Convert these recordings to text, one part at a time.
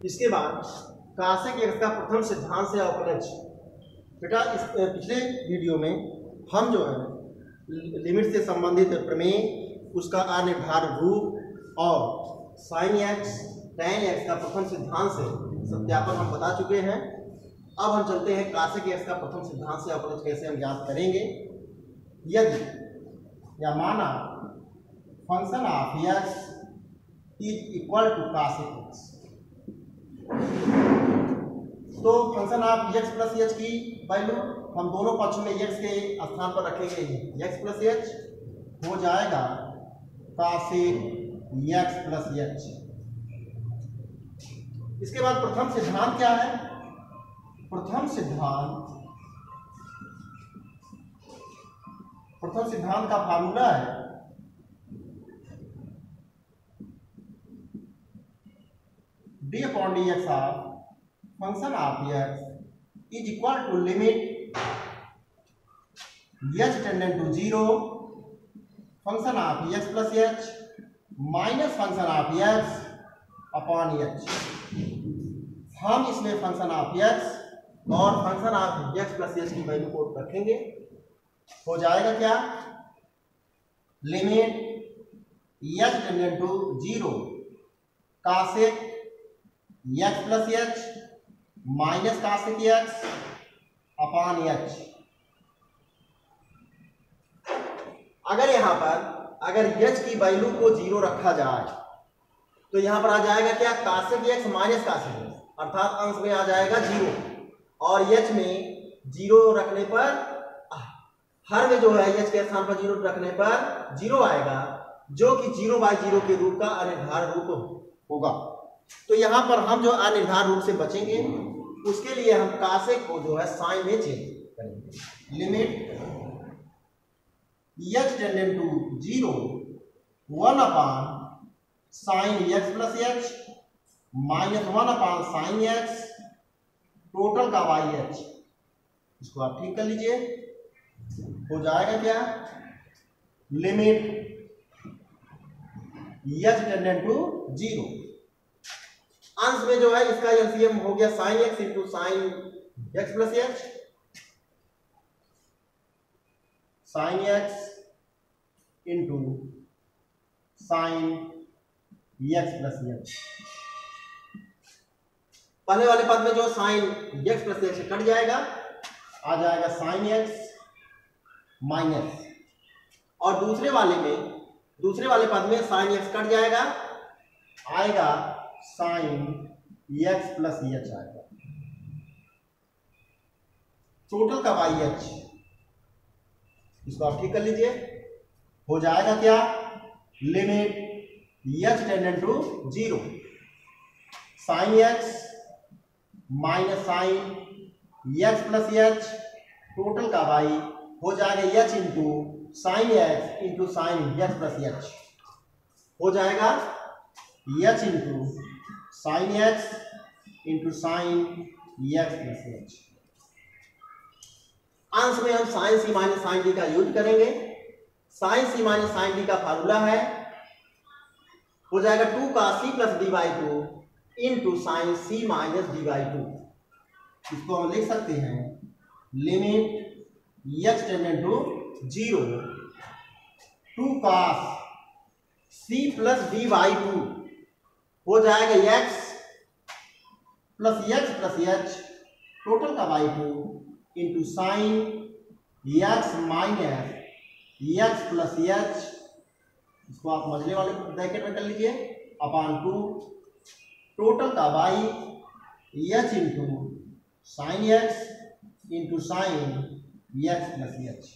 इसके बाद कासेक एक्स का प्रथम सिद्धांत से अवकलज। बेटा इस पिछले वीडियो में हम जो है लिमिट से संबंधित प्रमेय, उसका अनिर्धारित रूप और साइन एक्स tan एक्स का प्रथम सिद्धांत से सत्यापन हम बता चुके हैं। अब हम चलते हैं कासेक एक्स का प्रथम सिद्धांत से अवकलज कैसे हम ज्ञात करेंगे। यदि या माना function of x is equal to cosec x, तो function of x plus h की वैल्यू हम दोनों पक्ष में एक्स के स्थान पर रखेंगे। एक्स प्लस एच हो जाएगा कासेक एक्स प्लस एच। इसके बाद प्रथम सिद्धांत क्या है? प्रथम सिद्धांत का फार्मूला है d upon d x of function of x is equal to limit h tending to zero function of x plus h minus function of x upon h. हम इसमें फंक्शन ऑफ एक्स और function of x plus h की value को रखेंगे। हो जाएगा क्या? Limit h tending to zero cosec x plus h minus cosec x upon h. अगर यहां पर एच की वैल्यू को जीरो रखा जाए तो यहां पर आ जाएगा क्या? कासेक एक्स माइनस कासेक एक्स, अर्थात अंश में आ जाएगा जीरो, और एच में जीरो रखने पर हर में जो है एच के स्थान पर जीरो रखने पर जीरो आएगा, जो कि जीरो बाई जीरो के रूप का अनिर्धारित रूप होगा। तो यहां पर हम जो अनिर्धारित रूप से बचेंगे उसके लिए हम कासेक को जो है साइन में चेंज करेंगे। Limit h tending to zero one upon sine x plus h minus one upon sine x total का वाई एच। इसको आप ठीक कर लीजिए। हो जाएगा क्या? Limit h tending to zero, अंश में जो है इसका एलसीएम हो गया sine x into sine x plus h, sine x into sine x plus h. पहले वाले पद में जो sine x plus h cut जाएगा, आ जाएगा साइन एक्स माइनस, और दूसरे वाले पद में साइन एक्स कट जाएगा, आएगा साइन एक्स प्लस एच आएगा, टोटल का वाई एच। इसको आप ठीक कर लीजिए। हो जाएगा क्या? Limit h tending to zero sine x minus sine x plus h total का वाई हो जाएगा h into sine x into sine x plus h. हो जाएगा h into sine x into sine x plus h. अंश में हम sine c minus sine d का use करेंगे। Sign c minus sine d का फार्मूला है, हो जाएगा टू का c plus d by two into sine c minus d by two. इसको हम लिख सकते हैं limit h tending to zero two cos c plus d by two हो जाएगा एक्स प्लस एच टोटल का by two into sine x minus x plus h. इसको आप मझले वाले ब्रैकेट में कर लीजिए, अपॉन टू टोटल का by H into sine x into sine x plus h.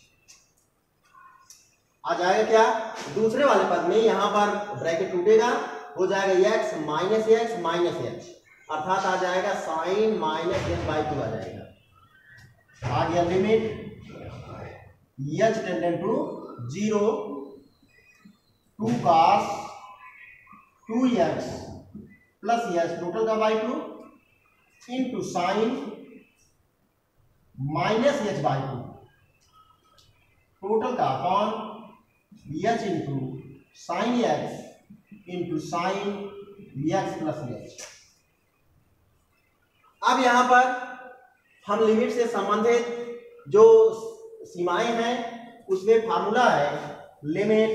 आ जाएगा क्या? दूसरे वाले पद में यहां पर ब्रैकेट टूटेगा, हो जाएगा एक्स माइनस एच, अर्थात आ जाएगा sine minus h by two आ जाएगा। आ गया limit h tending to zero two cos two x plus h total का by two into sine minus h by two total का upon h into sine x into sine x plus h. अब यहाँ पर हम limit से संबंधित जो सीमाएं हैं उसमें फार्मूला है limit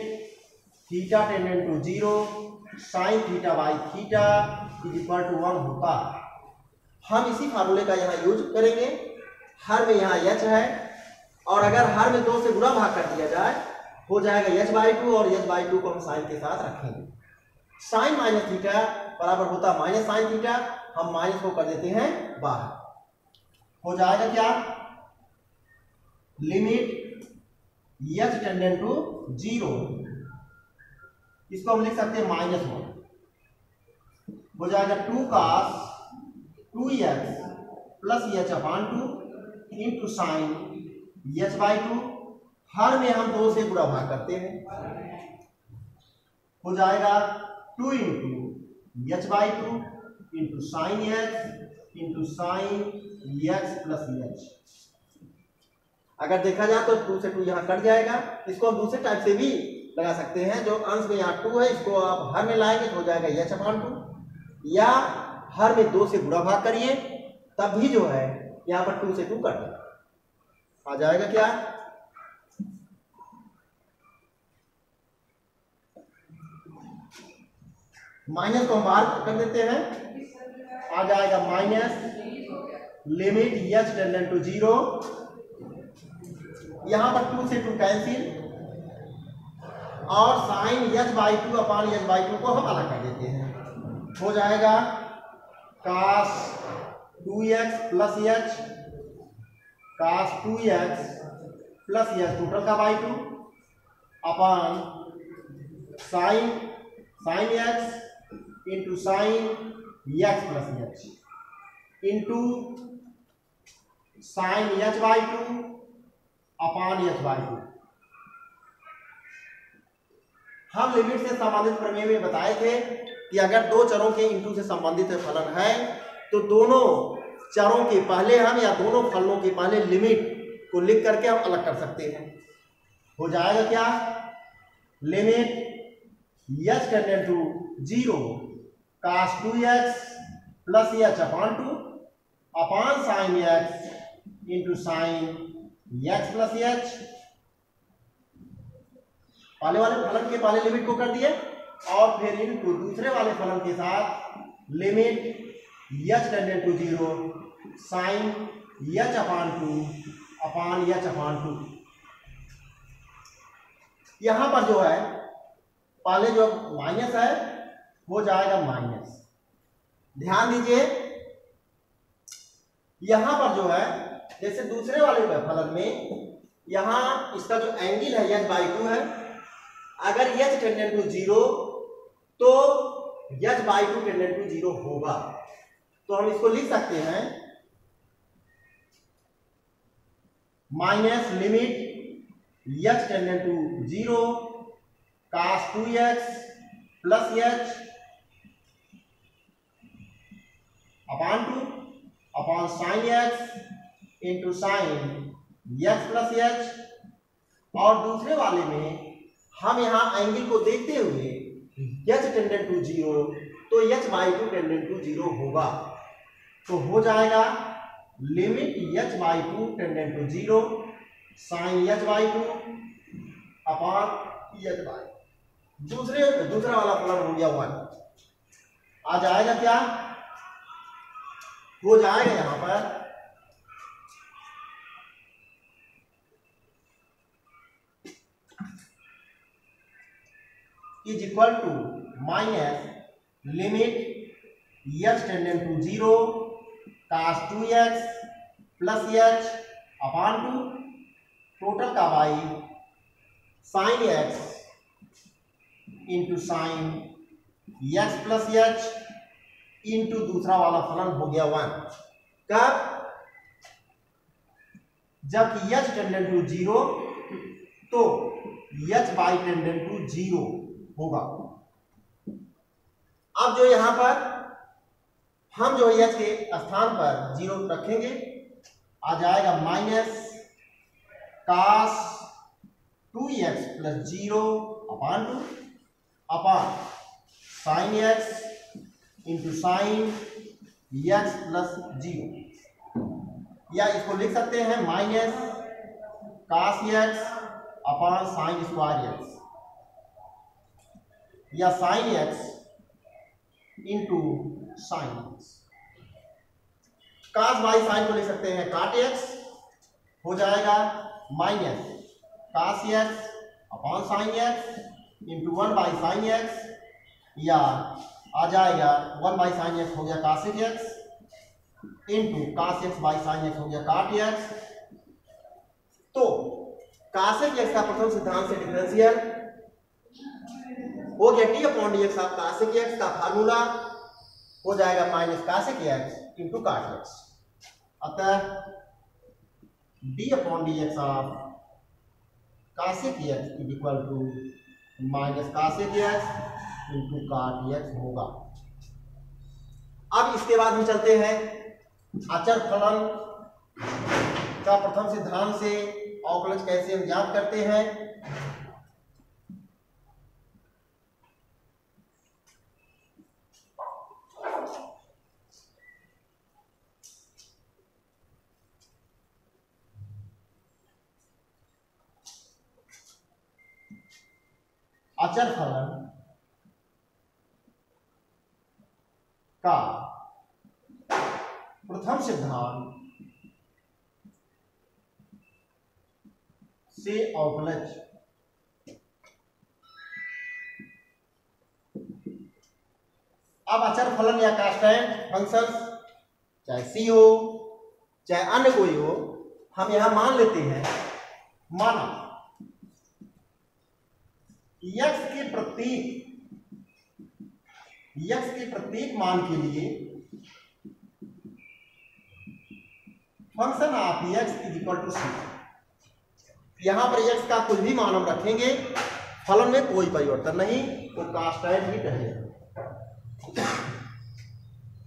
theta tending to 0 sine theta by theta is equal to 1 होता। हम इसी फार्मूले का यहाँ यूज करेंगे। हर में यहाँ h है और अगर हर में 2 से गुणा भाग कर दिया जाए हो जाएगा h/2 और h/2 को हम साइन के साथ रखेंगे। साइन माइनस थीटा बराबर होता माइनस साइन थीटा, हम माइनस को कर देते हैं बाहर। हो जाएगा क्या, लिमिट h टेंडेंट टू 0, इसको हम लिख सकते हैं -1, हो जाएगा 2 cos 2x plus h/2 into sine h/2। हर में हम 2 से गुणा भाग करते हैं, हो जाएगा 2 into h/2 into sine x into sine x plus h। अगर देखा जाए तो 2 से 2 यहाँ कट जाएगा। इसको हम दूसरे टाइप से भी लगा सकते हैं। जो अंश में यहाँ 2 है इसको आप हर में लाएंगे तो हो जाएगा h/2, या हर में 2 से गुणा भाग करिए तब भी जो है यहाँ पर 2 से 2 कट आ जाएगा। क्या, माइनस को हम बाहर कर देते हैं, आ जाएगा minus limit h tending to 0, यहां पर 2 से 2 कैंसिल और साइन h/2 अपान h/2 को हम अलग कर देते हैं, हो जाएगा cos 2x plus h cos 2x plus h total का by 2 upon sine x into sine x plus h into sine h/2 upon h/2। हम लिमिट से संबंधित प्रमेय में बताए थे कि अगर 2 चरों के इंटू से संबंधित फलन है तो दोनों चरों के पहले हम या दोनों फलनों के पहले लिमिट को लिख करके हम अलग कर सकते हैं। हो जाएगा क्या, limit h tending to 0 cos 2x plus h/2 upon sine x into sine x plus h। पहले वाले फलन के पहले लिमिट को कर दिए और फिर इनको दूसरे वाले फलन के साथ limit h tending to 0 sine h/2 upon h/2। यहां पर जो है पहले जो माइनस है हो जाएगा माइनस। ध्यान दीजिए यहां पर जो है जैसे दूसरे वाले फलन में यहां इसका जो एंगल है h/2 है, अगर h टेंडेंट टू 0 तो h/2 टेंडेंट टू 0 होगा, तो हम इसको लिख सकते हैं minus limit h tending to 0 cos 2x plus h upon 2 upon sine x into sine x plus h। और दूसरे वाले में हम यहाँ एंगल को देखते हुए h टेंडेंट टू 0 तो h/2 टेंडेंट टू 0 होगा, तो हो जाएगा limit h/2 tending to 0 sine h/2 upon h/2। दूसरा वाला फलन हो गया 1। आ जाएगा क्या, हो जाएगा यहां पर is equal to minus limit h tending to 0 cos 2x plus h upon 2 total का by sine x into sine x plus h into दूसरा वाला फलन हो गया 1। कब, जबकि h टेंडेंट टू 0 तो h/ टेंडेंट टू 0 होगा। अब जो यहां पर हम जो h के स्थान पर 0 रखेंगे आ जाएगा minus cos 2x plus 0 upon 2 upon sine x into sine x plus 0, या इसको लिख सकते हैं minus cos x upon sine square x, या sine x into sine x. cos by sine को लिख सकते हैं cot x, हो जाएगा minus cos x upon sine x into 1 by sine x, या आ जाएगा 1 बाई साइन एक्स हो गया cos x into cos x by sine x हो गया cot x। तो cos x का प्रथम सिद्धांत से डिफरेंशियल हो गया d upon d x of cos x का फार्मूला हो जाएगा minus cos x into cot x। अतः d upon d x of cos x is equal to minus cos x into cot x होगा। अब इसके बाद हम चलते हैं अचर फलन का प्रथम सिद्धांत से अवकलज कैसे हम ज्ञात करते हैं। अचर फलन का प्रथम सिद्धांत से अवकलज अब अचर फलन या कांस्टेंट फंक्शंस चाहे सी हो चाहे अन्य कोई हो, हम यहां मान लेते हैं, माना x के प्रत्येक मान के लिए function of x is equal to c. यहां पर x का कुछ भी मान हम रखेंगे, फलन में कोई परिवर्तन नहीं, तो कांस्टेंट ही रहेगा।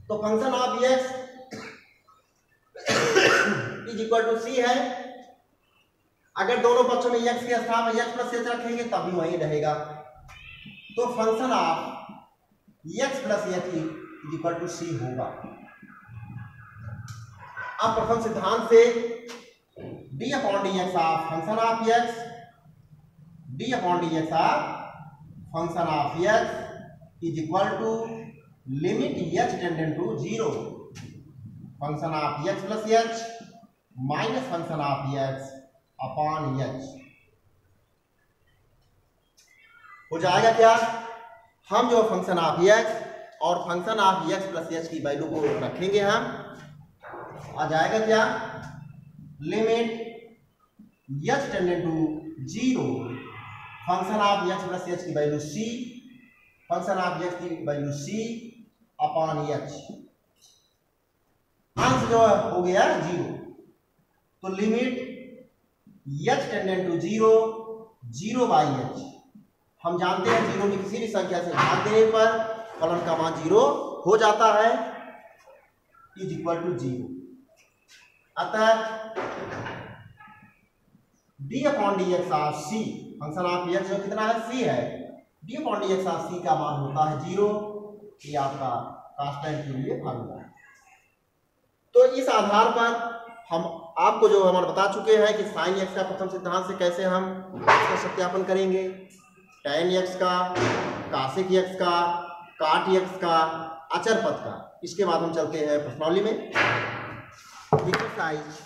तो function of x is equal to c है। अगर दोनों पक्षों में x के स्थान में x प्लस h रखेंगे तब भी वही रहेगा। तो function of x plus h is equal to c होगा। अब प्रथम सिद्धांत से d upon d x of function of x, d upon d x of function of x is equal to limit h tending to 0 function of x plus h minus function of x upon h। हो जाएगा क्या, हम जो function of x और function of x plus h की value को रखेंगे, हम आ जाएगा क्या, limit h tending to 0 function of x plus h की value c, function of x की वैल्यू c अपॉन h। अंश जो हो गया 0, तो limit h tending to 0 by h। हम जानते हैं 0 की किसी भी संख्या से भाग देने पर फलन का मान 0 हो जाता है, इज इक्वल टू 0। अतः d upon d x of c function of x जो कितना है, c है, d upon d x of c का मान होता है 0। ये आपका कांस्टेंट के लिए फार्मूला है। तो इस आधार पर हम आपको जो हमारे बता चुके हैं कि साइन x का प्रथम सिद्धांत से कैसे हम इसका सत्यापन करेंगे, tan x का, cos x का, cot x का, अचर पद का। इसके बाद हम चलते हैं प्रश्नावली में। एक्सरसाइज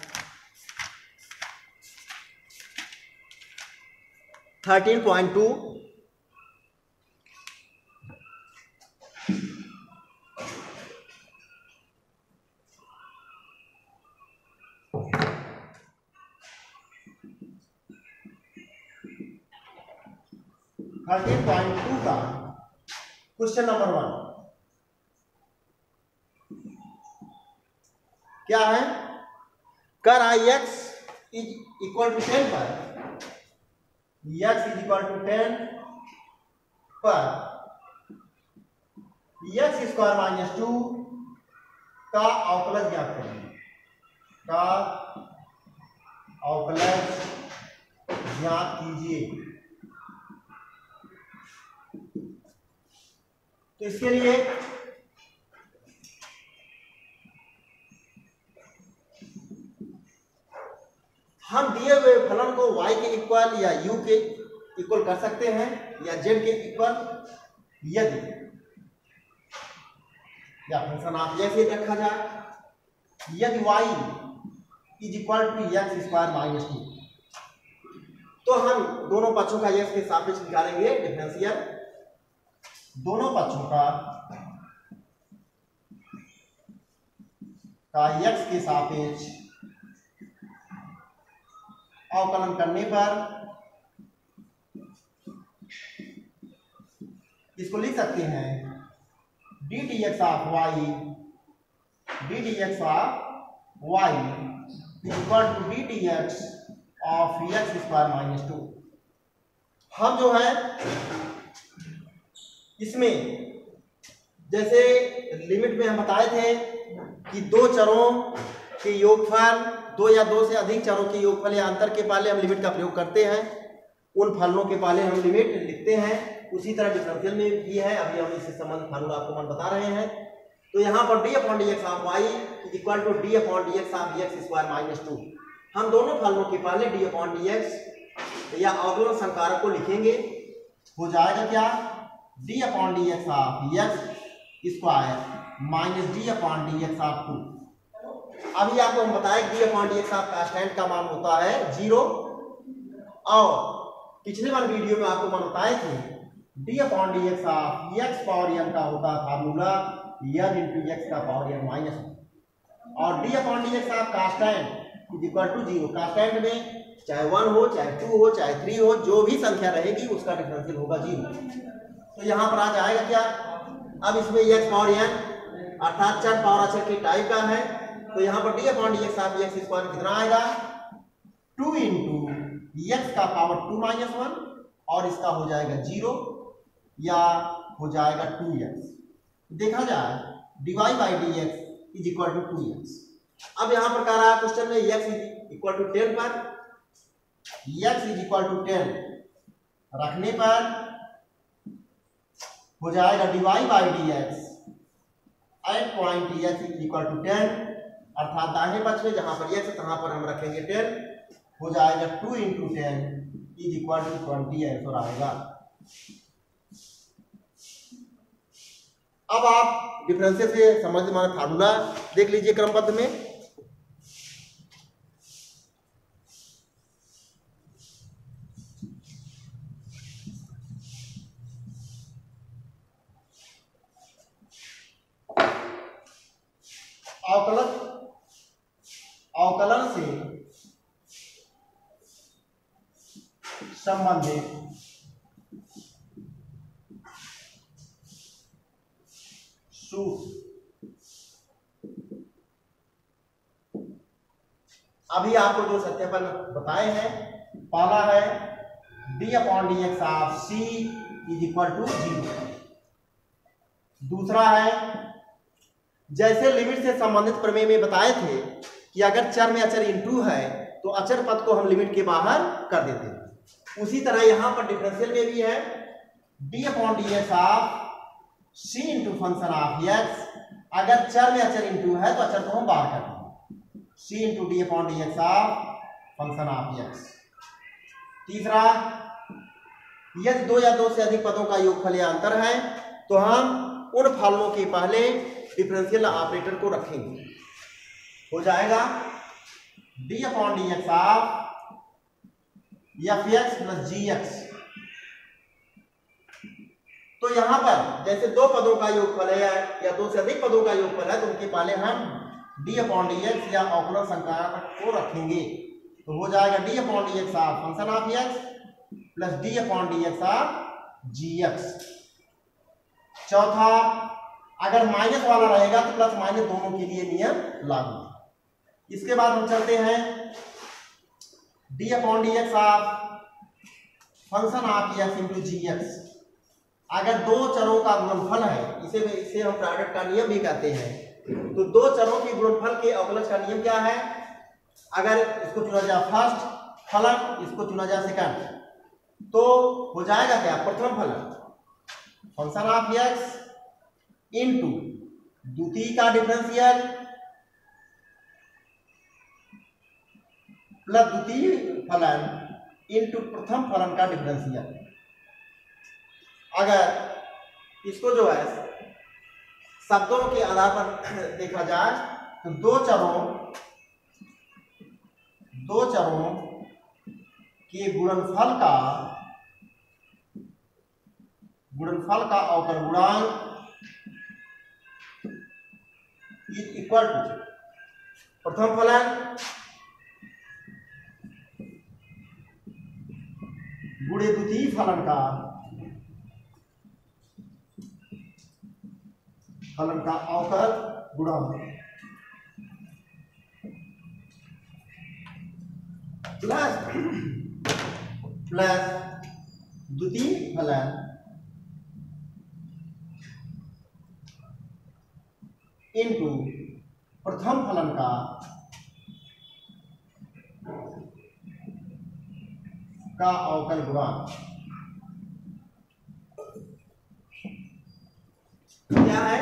13.2 13.2 का क्वेश्चन नंबर 1 क्या है, कर ix इज इक्वल टू 10 पर x इज इक्वल टू 10 पर x स्क्वायर माइनस 2 का अवकलज ज्ञात करेंगे, का अवकलज ज्ञात कीजिए। तो इसके लिए हम दिए हुए फलन को y के इक्वल या u के इक्वल कर सकते हैं या z के इक्वल, यदि या फंक्शन आप जैसे रखा जाए, यदि y is equal to x square minus 2, तो हम दोनों पक्षों का x के सापेक्ष निकालेंगे डिफरेंशियल, दोनों पक्षों का x के सापेक्ष अवकलन करने पर इसको लिख सकते हैं d t x of y equal to d t x of x square minus 2। हम जो है इसमें जैसे लिमिट में हम बताए थे कि दो चरों के योगफल, दो या दो से अधिक चरों के योगफल या अंतर के पहले हम लिमिट का प्रयोग करते हैं, उन फलनों के पहले हम लिमिट लिखते हैं। उसी तरह डिफरेंशियल में भी है, अभी हम इससे संबंधित फार्मूला आपको मन बता रहे हैं। तो यहाँ पर d upon d x of y equal to d upon d x of x square minus 2। हम दोनों फलनों के पहले डी अपॉन डी एक्स या अवकलन संकारक को लिखेंगे, हो जाएगा क्या, D upon d x of x square minus D upon d x of 2। अभी आपको हम बताएं D upon d x of constant का मान होता है 0, और पिछले वाले वीडियो में आपको मन बताए थे d upon d x of x power n का होता है फार्मूला एन इंटू एक्स का पावर एन माइनस, और d upon d x of constant is equal to 0। Constant में चाहे 1 हो, चाहे 2 हो, चाहे 3 हो, जो भी संख्या रहेगी उसका डिफरेंशियल होगा 0। तो यहाँ पर आ जाएगा क्या, अब इसमें एक्स पावर एन अर्थात चर पावर अचर के टाइप का है, तो यहाँ पर d upon d x of x square कितना आएगा, 2 इंटू एक्स का पावर 2 माइनस 1, और इसका हो जाएगा 0 या हो जाएगा 2x। देखा जाए d y by d x is equal to 2x। अब यहाँ पर कह रहा है क्वेश्चन में x इज इक्वल टू 10 पर, x इज इक्वल टू 10 रखने पर हो जाएगा d y by d x at point x is equal to 10, अर्थात दाहिने पक्ष में जहां पर x तहां पर हम रखेंगे 10, हो जाएगा 2 into 10 is equal to 20 answer आएगा। अब आप डिफरेंशियल से संबंधित हमारा फार्मूला देख लीजिए क्रमबद्ध में। अवकलन से संबंधित अभी आपको जो सत्यापन बताए हैं, पहला है d upon d x of c is equal to 0। दूसरा है जैसे लिमिट से संबंधित प्रमेय में बताए थे कि अगर चर में अचर इंटू है तो अचर पद को हम लिमिट के बाहर कर देते हैं, उसी तरह यहां पर डिफरेंशियल में भी है d upon d x of c into function of x. अगर चर में अचर इंटू है तो अचर को हम बाहर कर देंगे, c into d upon d x of function of x. तीसरा, यदि दो या दो से अधिक पदों का योगफल या अंतर है तो हम उन फलनों के पहले डिफरेंशियल ऑपरेटर को रखेंगे, हो जाएगा d upon d x of f x plus g x. तो यहां पर जैसे दो पदों का योगफल है या दो से अधिक पदों का योगफल है तो उनके पहले हम डी अपॉन डी एक्स या अवकलन संकारक को रखेंगे, तो हो जाएगा d upon d x of function of x plus d upon d x of g x. चौथा, अगर माइनस वाला रहेगा तो प्लस माइनस दोनों के लिए नियम लागू। इसके बाद हम चलते हैं d upon d x of function of x into g x. अगर दो चरों का गुणनफल है, इसे हम प्रोडक्ट का नियम भी कहते हैं, तो दो चरों के गुणनफल के अवकलज का नियम क्या है, अगर इसको चुना जाए फर्स्ट फलन, इसको चुना जाए सेकंड, तो हो जाएगा क्या, प्रथम फलन फंक्शन ऑफ एक्स इनटू द्वितीय का डिफरेंशियल प्लस द्वितीय फलन इनटू प्रथम फलन का डिफरेंशियल। अगर इसको जो है शब्दों के आधार पर देखा जाए तो दो चरों के गुणनफल का अवकल गुणांक इज इक्वल टू प्रथम फलन गुणे द्वितीय फलन का अवकल गुणांक प्लस द्वितीय फलन इनटू प्रथम फलन का अवकल गुणांक। क्या है?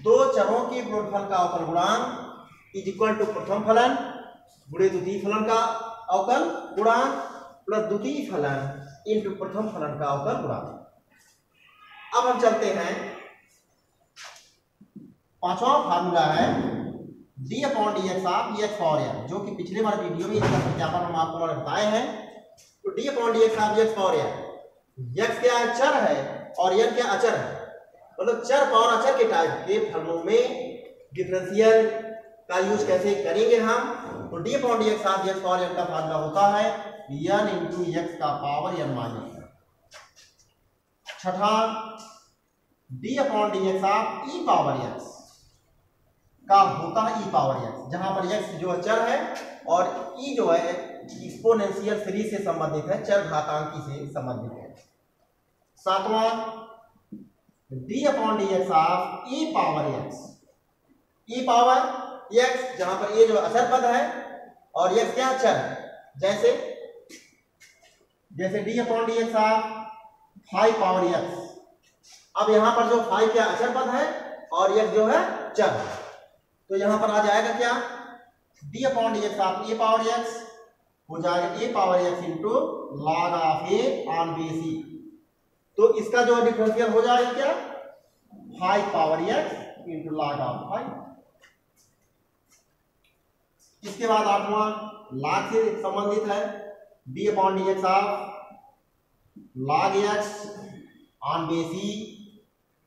दो चरों के गुणनफल का अवकल गुणांक इज इक्वल टू प्रथम फलन गुणे द्वितीय फलन का अवकल गुणांक प्लस द्वितीय फलन इनटू प्रथम फलन का अवकल गुणांक। अब हम चलते हैं, पांचवा फार्मूला है d upon dx of x power n, जो कि पिछले बार वीडियो में इसका सत्यापन हम आपको बताए हैं। तो d upon dx of x power n, x क्या है? चर है और n क्या अचर है। मतलब चर और अचर के टाइप के फलनों में डिफरेंशियल का यूज कैसे करेंगे हम? तो d upon dx of x power n का फार्मूला होता है n इंटू x का पावर n माइनस। छठा, d upon dx of e power x का होता है e पावर x, जहां पर x जो अचर है और e जो है एक्सपोनेंशियल सीरीज से संबंधित है, चर घातांकी से संबंधित है। सातवां, d upon dx of e power x, जहां पर ये जो अचर पद है और x क्या अचर है, जैसे d upon dx of 5 power x। अब यहां पर जो 5 क्या अचर पद है और x जो है चर है, तो यहां पर आ जाएगा क्या? d upon dx of a power x हो जाएगा a power x into log of a on bc। तो इसका जो डिफरेंशियल हो जाएगा क्या? 5 power x into log of 5। इसके बाद आठवां log से संबंधित है d upon dx of log x on bc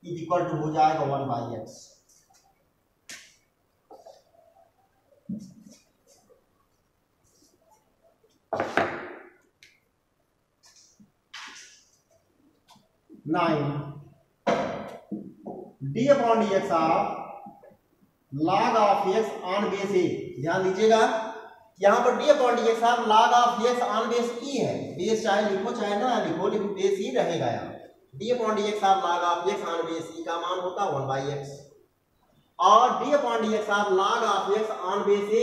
is equal to हो जाएगा 1 by x। Nine, d upon dx of log of x on base a. ध्यान दीजिएगा, यहां पर d upon dx of log of x on base e है। Base चाहे लिखो चाहे ना लिखो, लेकिन बेस ही रहेगा यहाँ। d upon dx of log of x on base e का मान होता है 1 बाई x, और d upon dx of log of x on base a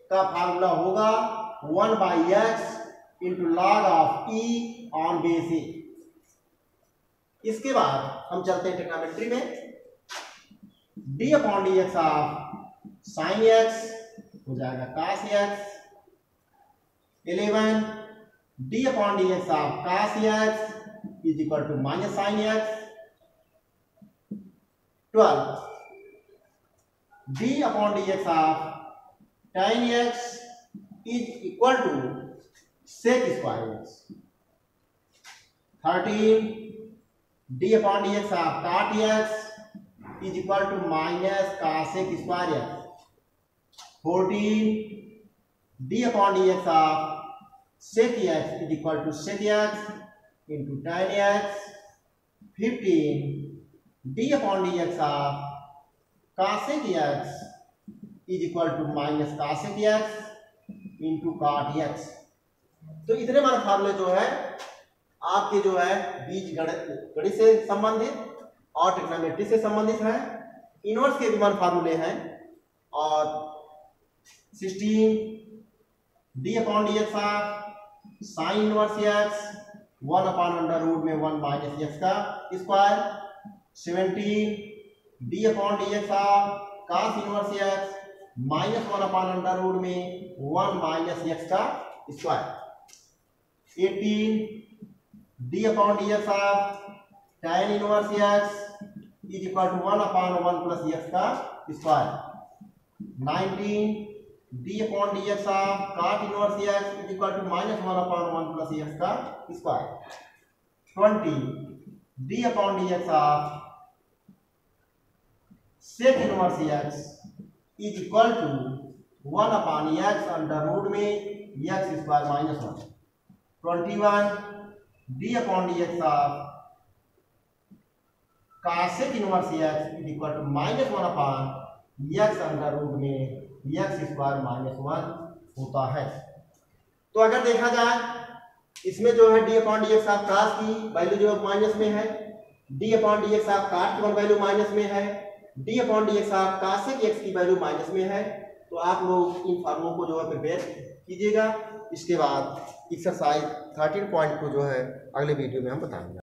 का फार्मूला होगा 1 by x into log of e on base a. इसके बाद हम चलते हैं ट्रिग्नोमेट्री में। d upon dx of sine x हो जाएगा cos x। 11, d upon dx of cos x is equal to minus sine x। 12, d upon dx of tan x is equal to sec square x। 13, d upon dx of cot x is equal to minus cosec square x। 14, d upon dx of sec x is equal to sec x into tan x। 15, d upon dx of cosec x is equal to minus cosec x into cot x। तो इतने मान फार्मूले जो है आपके जो है बीज गणित से संबंधित और ट्रिग्नोमेट्री से संबंधित है। इनवर्स के भी मान फार्मूले हैं। और 16, d upon dx of sine inverse x 1 upon under root में 1 माइनस x का square. 17, d upon dx of cos inverse x -1/√1 में 1 - x का square. 18 d/dx of tan inverse x is equal to 1/1 plus x का square. 19 d/dx of cot inverse x is equal to -1/1 plus x का square. 20 d/dx of sec inverse x is equal to 1/x under root में x square -1। 21 d/dx of cosec inverse x is equal to -1/x under root में x square -1 होता है। तो अगर देखा जाए इसमें जो है d/dx ऑफ cos की वैल्यू जो माइनस में है, d/dx ऑफ cot की वैल्यू माइनस में है, d/dx ऑफ cosec x की वैल्यू माइनस में है। तो आप लोग इन फॉर्मूलों को जो है प्रिपेयर कीजिएगा। इसके बाद एक्सरसाइज 13 पॉइंट को जो है अगले वीडियो में हम बताएंगे।